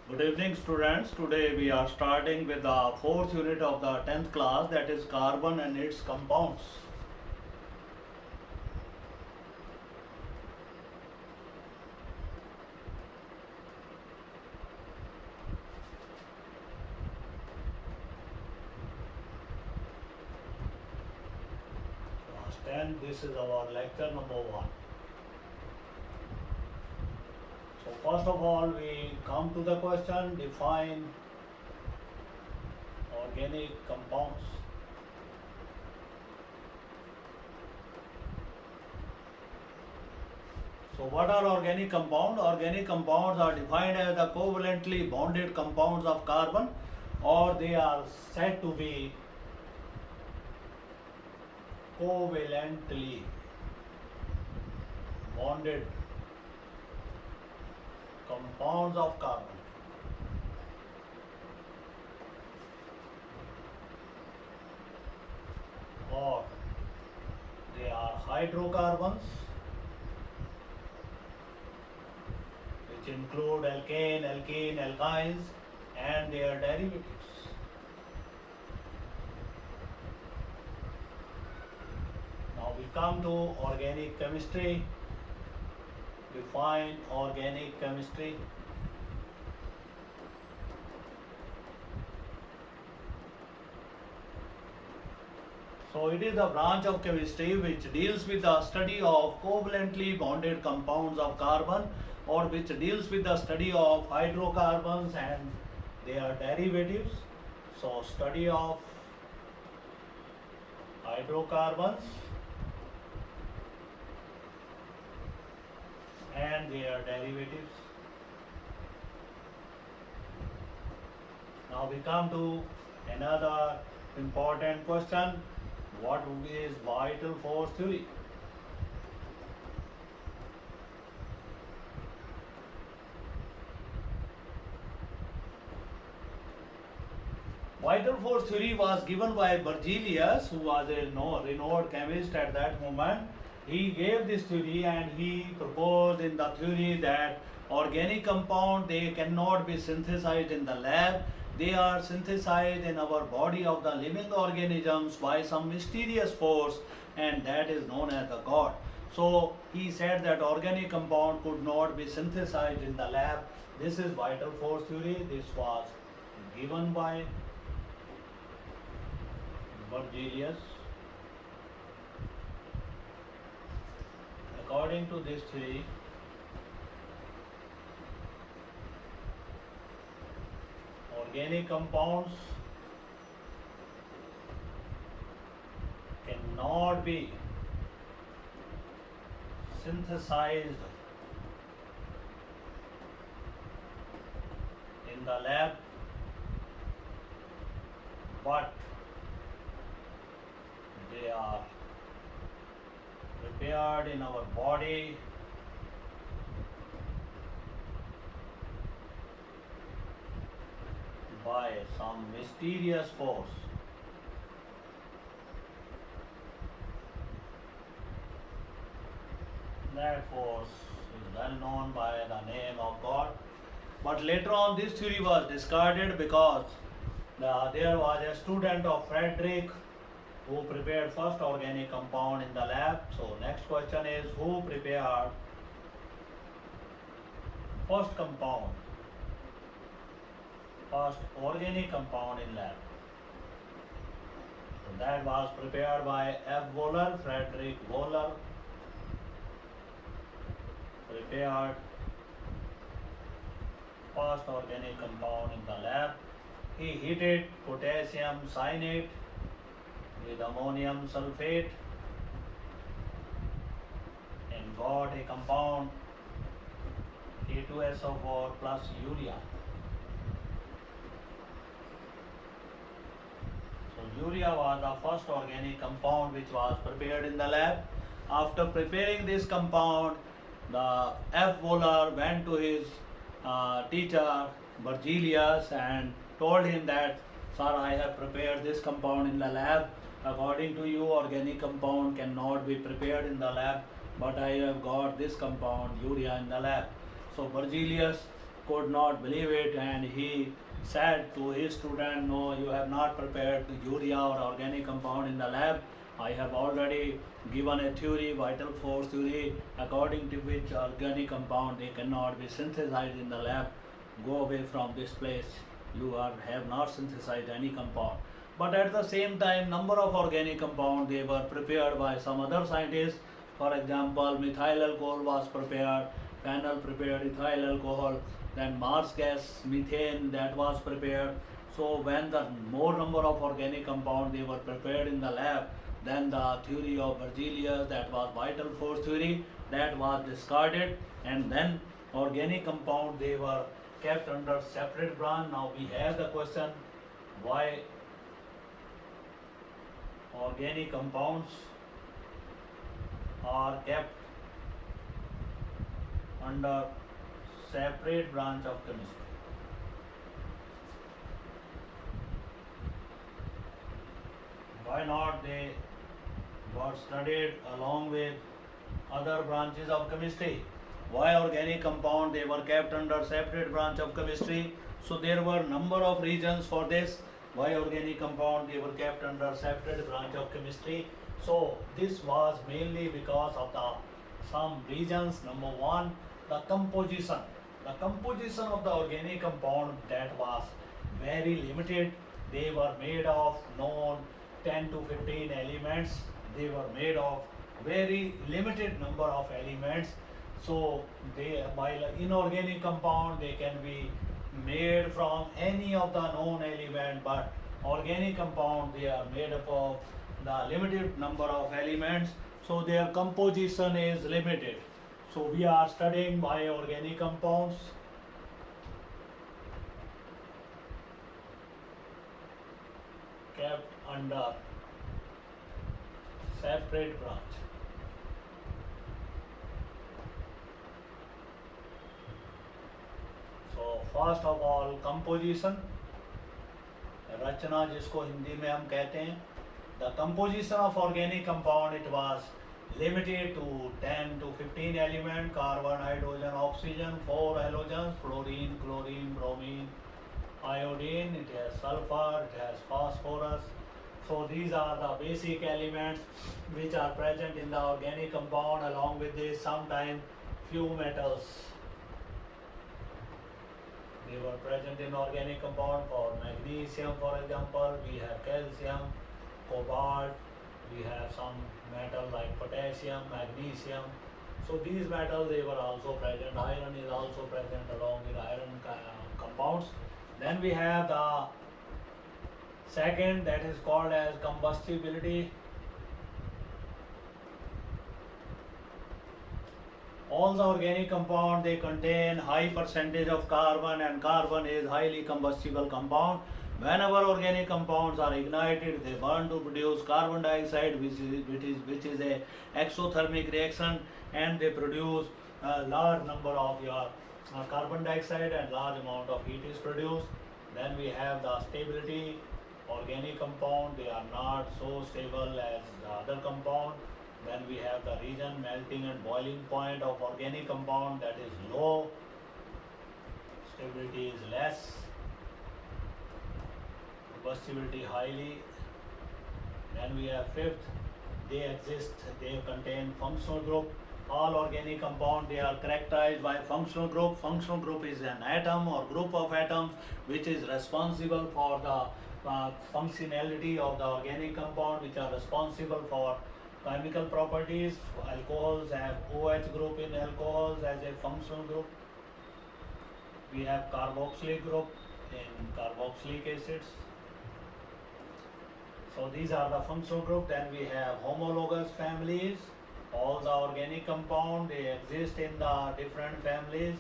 Good evening, students. Today we are starting with the fourth unit of the 10th class, that is carbon and its compounds. Class 10, this is our lecture number 1. So, first of all, we come to the question, define organic compounds. So, what are organic compounds? Organic compounds are defined as the covalently bonded compounds of carbon, or they are said to be covalently bonded compounds of carbon, or they are hydrocarbons, which include alkane, alkene, alkynes and their derivatives. Now we come to organic chemistry. Define organic chemistry. So it is a branch of chemistry which deals with the study of covalently bonded compounds of carbon, or which deals with the study of hydrocarbons and their derivatives. So study of hydrocarbons and their derivatives. Now we come to another important question. What is vital force theory? Vital force theory was given by Berzelius, who was a renowned chemist at that moment. He gave this theory and he proposed in the theory that organic compound, they cannot be synthesized in the lab. They are synthesized in our body of the living organisms by some mysterious force, and that is known as the God. So he said that organic compound could not be synthesized in the lab. This is vital force theory. This was given by Berzelius. According to this theory, organic compounds cannot be synthesized in the lab, but they are prepared in our body by some mysterious force. That force is well known by the name of God. But later on, this theory was discarded because there was a student of Frederick who prepared first organic compound in the lab. So next question is, who prepared first organic compound in lab? So that was prepared by F. Wohler. Frederick Wohler prepared first organic compound in the lab. He heated potassium cyanate with ammonium sulfate and got a compound K2SO4 plus urea. So urea was the first organic compound which was prepared in the lab. After preparing this compound, the F. Wohler went to his teacher Berzelius and told him that, sir, I have prepared this compound in the lab. According to you, organic compound cannot be prepared in the lab, but I have got this compound urea in the lab. So Berzelius could not believe it, and he said to his student, no, you have not prepared the urea or organic compound in the lab. I have already given a theory, vital force theory, according to which organic compound they cannot be synthesized in the lab. Go away from this place. Have not synthesized any compound. But at the same time, number of organic compounds they were prepared by some other scientists. For example, methyl alcohol was prepared, phenol prepared ethyl alcohol, then Mars gas, methane that was prepared. So when the more number of organic compounds they were prepared in the lab, then the theory of Berzelius, that was vital force theory, that was discarded, and then organic compound they were kept under separate branch. Now we have the question, why organic compounds are kept under separate branch of chemistry. Why not they were studied along with other branches of chemistry? Why organic compound they were kept under separate branch of chemistry? So there were number of reasons for this. Why organic compound they were kept under separate branch of chemistry? So this was mainly because of the some reasons. Number one, the composition. The composition of the organic compound that was very limited. They were made of known 10 to 15 elements. They were made of very limited number of elements. So they, while inorganic compound they can be made from any of the known element, but organic compound they are made up of the limited number of elements, so their composition is limited. So we are studying why organic compounds kept under separate branch. So first of all, composition, रचना जिसको हिंदी में हम कहते हैं. The composition of organic compound, it was limited to 10 to 15 elements: carbon, hydrogen, oxygen, 4 halogens, fluorine, chlorine, bromine, iodine, it has sulfur, it has phosphorus. So these are the basic elements which are present in the organic compound. Along with this, sometimes few metals they were present in organic compound. For magnesium, for example, we have calcium, cobalt, we have some metal like potassium, magnesium. So these metals they were also present. Iron is also present along with iron compounds. Then we have the second, that is called as combustibility. All the organic compound they contain high percentage of carbon, and carbon is highly combustible compound. Whenever organic compounds are ignited, they burn to produce carbon dioxide, which is a exothermic reaction, and they produce a large number of your carbon dioxide, and large amount of heat is produced. Then we have the stability. Organic compound they are not so stable as the other compound. Then we have the region, melting and boiling point of organic compound, that is low. Stability is less. Combustibility highly. Then we have fifth, they contain functional group. All organic compound they are characterized by functional group. Functional group is an atom or group of atoms which is responsible for the functionality of the organic compound, which are responsible for chemical properties. Alcohols have OH group in alcohols as a functional group. We have carboxylic group in carboxylic acids. So these are the functional group. Then we have homologous families. All the organic compound they exist in the different families.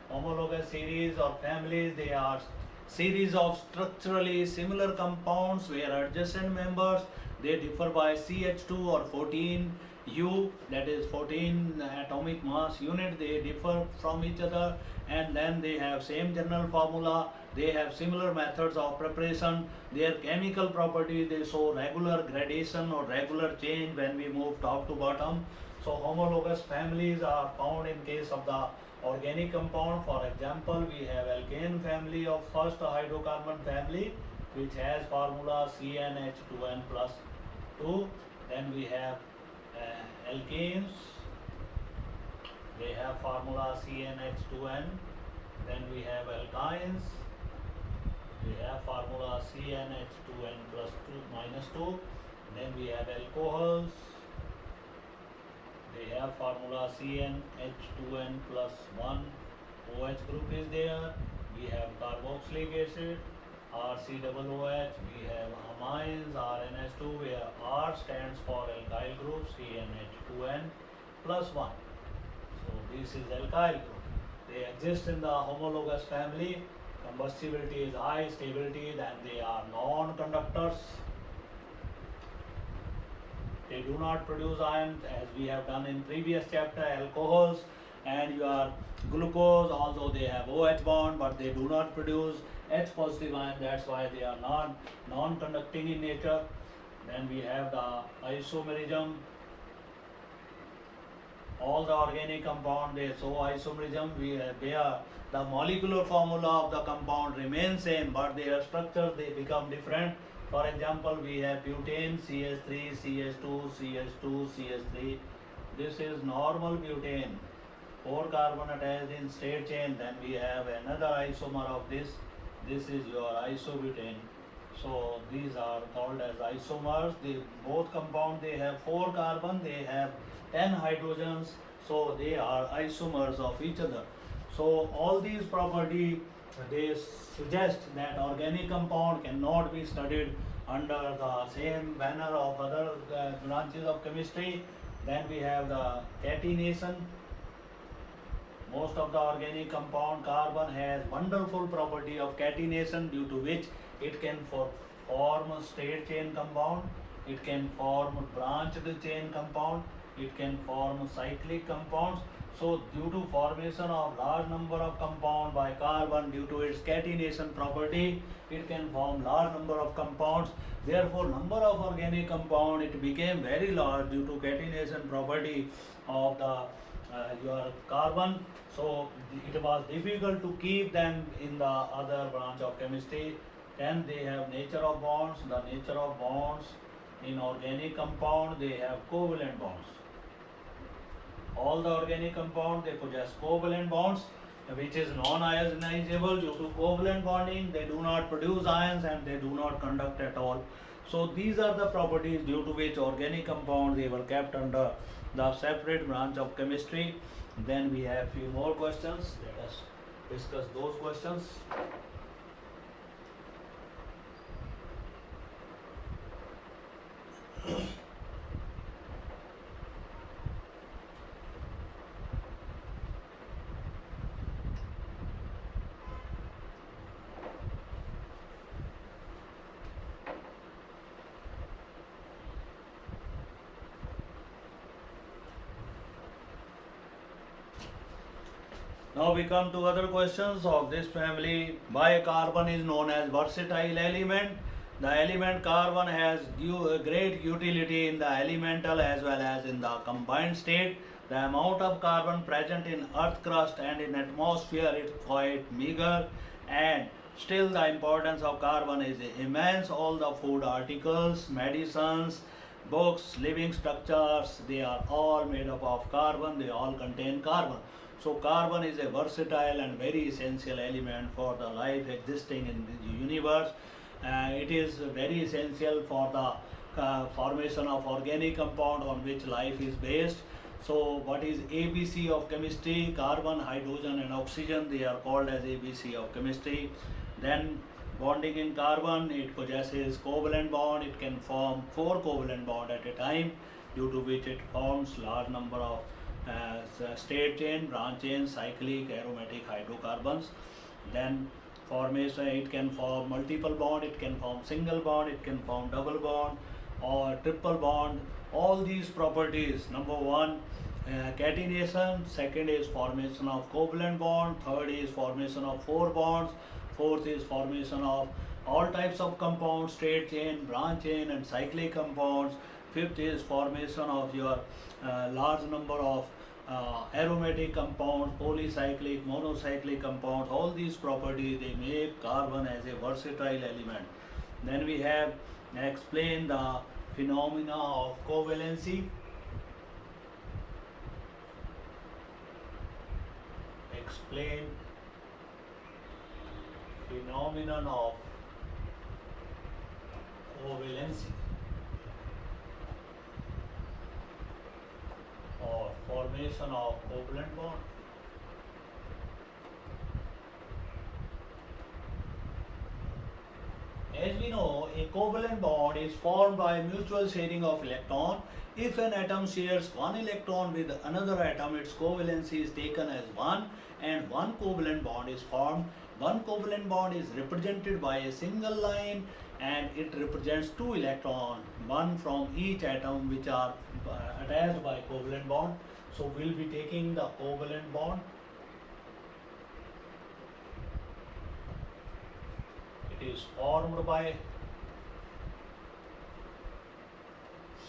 Homologous series or families, they are series of structurally similar compounds where adjacent members they differ by CH2 or 14U, that is 14 atomic mass unit. They differ from each other, and then they have same general formula. They have similar methods of preparation. Their chemical properties they show regular gradation or regular change when we move top to bottom. So homologous families are found in case of the organic compound. For example, we have alkane family of first hydrocarbon family, which has formula CnH2n plus 2. Then we have alkanes, they have formula CnH2n. Then we have alkynes, we have formula CnH2n plus 2 minus 2. Then we have alcohols, they have formula CnH2n plus 1. OH group is there. We have carboxylic acid, RCOOH. We have amines, RNH2, where R stands for alkyl group, CnH2n plus 1. So this is alkyl group. They exist in the homologous family. Combustibility is high, stability, then they are non-conductors. They do not produce ions, as we have done in previous chapter. Alcohols and your glucose, although they have OH bond, but they do not produce H positive ion. That's why they are non-conducting in nature. Then we have the isomerism. All the organic compound, they show isomerism. The molecular formula of the compound remains same, but their structures they become different. For example, we have butane, CH3, CH2, CH2, CH3. This is normal butane. 4 carbon attached in straight chain. Then we have another isomer of this. This is your isobutane. So these are called as isomers. Both compound they have 4 carbon. They have 10 hydrogens. So they are isomers of each other. So all these properties they suggest that organic compound cannot be studied under the same banner of other branches of chemistry. Then we have the catenation. Most of the organic compound carbon has wonderful property of catenation, due to which it can form a straight chain compound, it can form branched chain compound, it can form cyclic compounds. So due to formation of large number of compound by carbon, due to its catenation property, it can form large number of compounds. Therefore, number of organic compound it became very large due to catenation property of the your carbon. So it was difficult to keep them in the other branch of chemistry. Then they have nature of bonds. The nature of bonds in organic compound, they have covalent bonds. All the organic compound they possess covalent bonds, which is non-ionizable. Due to covalent bonding, they do not produce ions and they do not conduct at all. So these are the properties due to which organic compounds they were kept under the separate branch of chemistry. Then we have few more questions. Let us discuss those questions. Now we come to other questions of this family. Why carbon is known as versatile element? The element carbon has great utility in the elemental as well as in the combined state. The amount of carbon present in earth crust and in atmosphere is quite meager, and still the importance of carbon is immense. All the food articles, medicines, books, living structures, they are all made up of carbon. They all contain carbon. So carbon is a versatile and very essential element for the life existing in the universe. It is very essential for the formation of organic compound on which life is based. So what is ABC of chemistry? Carbon, hydrogen and oxygen, they are called as ABC of chemistry. Then bonding in carbon, it possesses covalent bond. It can form 4 covalent bond at a time, due to which it forms large number of straight chain, branch chain, cyclic, aromatic hydrocarbons. Then formation, it can form multiple bond, it can form single bond, it can form double bond or triple bond. All these properties, number 1 catenation, second is formation of covalent bond, third is formation of 4 bonds, fourth is formation of all types of compounds, straight chain, branch chain and cyclic compounds, fifth is formation of your large number of aromatic compounds, polycyclic, monocyclic compounds, all these properties they make carbon as a versatile element. Then we have explain the phenomena of covalency. Explain phenomenon of covalency or formation of covalent bond. As we know, a covalent bond is formed by mutual sharing of electron. If an atom shares one electron with another atom, its covalency is taken as 1 and one covalent bond is formed. One covalent bond is represented by a single line and it represents two electrons, one from each atom which are attached by covalent bond. So we'll be taking the covalent bond. It is formed by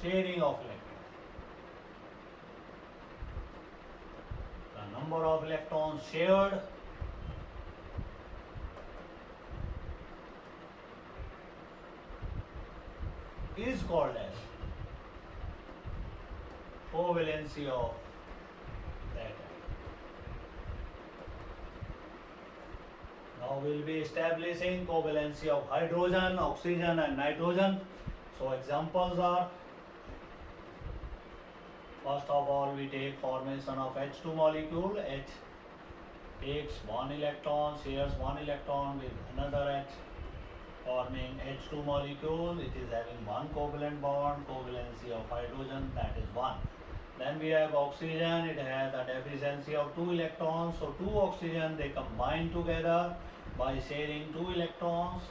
sharing of electrons. The number of electrons shared is called as covalency of that atom. Now we'll be establishing covalency of hydrogen, oxygen and nitrogen. So examples are, first of all we take formation of H2 molecule. H takes one electron, shares one electron with another H, forming H2 molecule. It is having one covalent bond, covalency of hydrogen, that is 1. Then we have oxygen, it has a deficiency of 2 electrons. So 2 oxygen they combine together by sharing 2 electrons.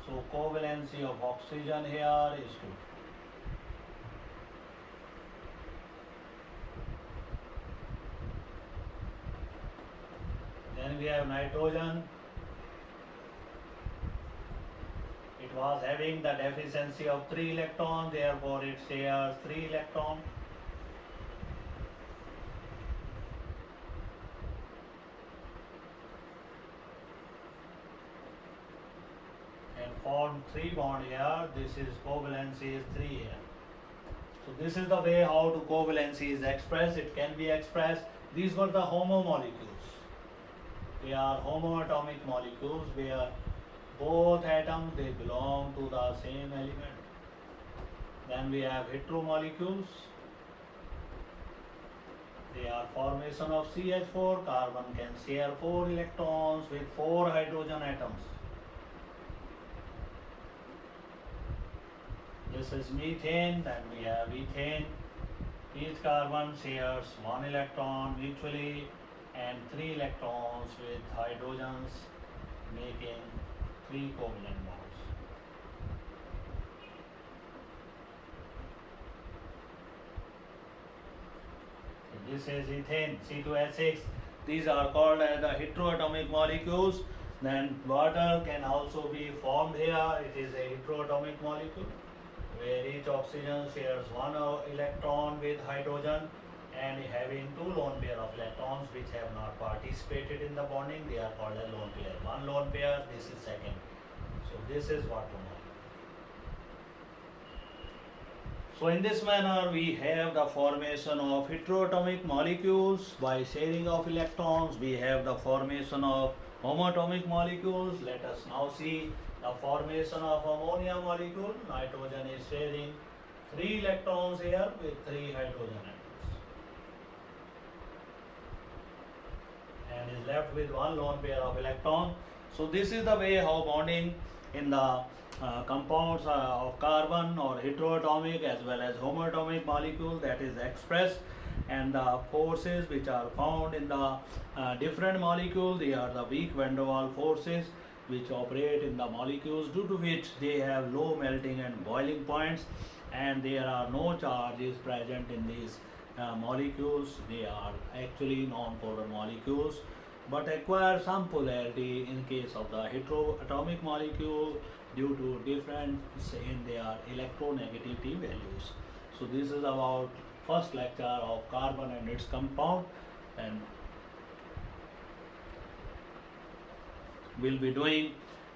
So covalency of oxygen here is 2. Then we have nitrogen. It was having the deficiency of 3 electrons, therefore it shares 3 electrons. And formed 3 bond here. This is covalency is 3 here. So this is the way how to covalency is expressed. It can be expressed. These were the homo molecules. They are homoatomic molecules where both atoms they belong to the same element. Then we have hetero molecules. They are formation of CH4. Carbon can share 4 electrons with 4 hydrogen atoms. This is methane. Then we have ethane. Each carbon shares 1 electron mutually and 3 electrons with hydrogens, making 3 covalent bonds. So this is ethane, C2H6. These are called as the heteroatomic molecules. Then water can also be formed here. It is a heteroatomic molecule where each oxygen shares 1 electron with hydrogen and having 2 lone pair of electrons which have not participated in the bonding. They are called a lone pair. One lone pair, this is second. So this is water molecule. So in this manner we have the formation of heteroatomic molecules by sharing of electrons. We have the formation of homoatomic molecules. Let us now see the formation of ammonia molecule. Nitrogen is sharing 3 electrons here with 3 hydrogen atoms and is left with 1 lone pair of electron. So this is the way how bonding in the compounds of carbon or heteroatomic as well as homoatomic molecule that is expressed, and the forces which are found in the different molecule, they are the weak van der Waals forces which operate in the molecules, due to which they have low melting and boiling points and there are no charges present in these molecules. They are actually non-polar molecules but acquire some polarity in case of the heteroatomic molecule due to difference in their electronegativity values. So this is about first lecture of carbon and its compound, and we'll be doing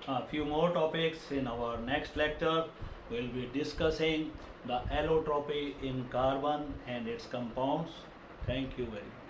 a few more topics in our next lecture. We'll be discussing the allotropy in carbon and its compounds. Thank you very much.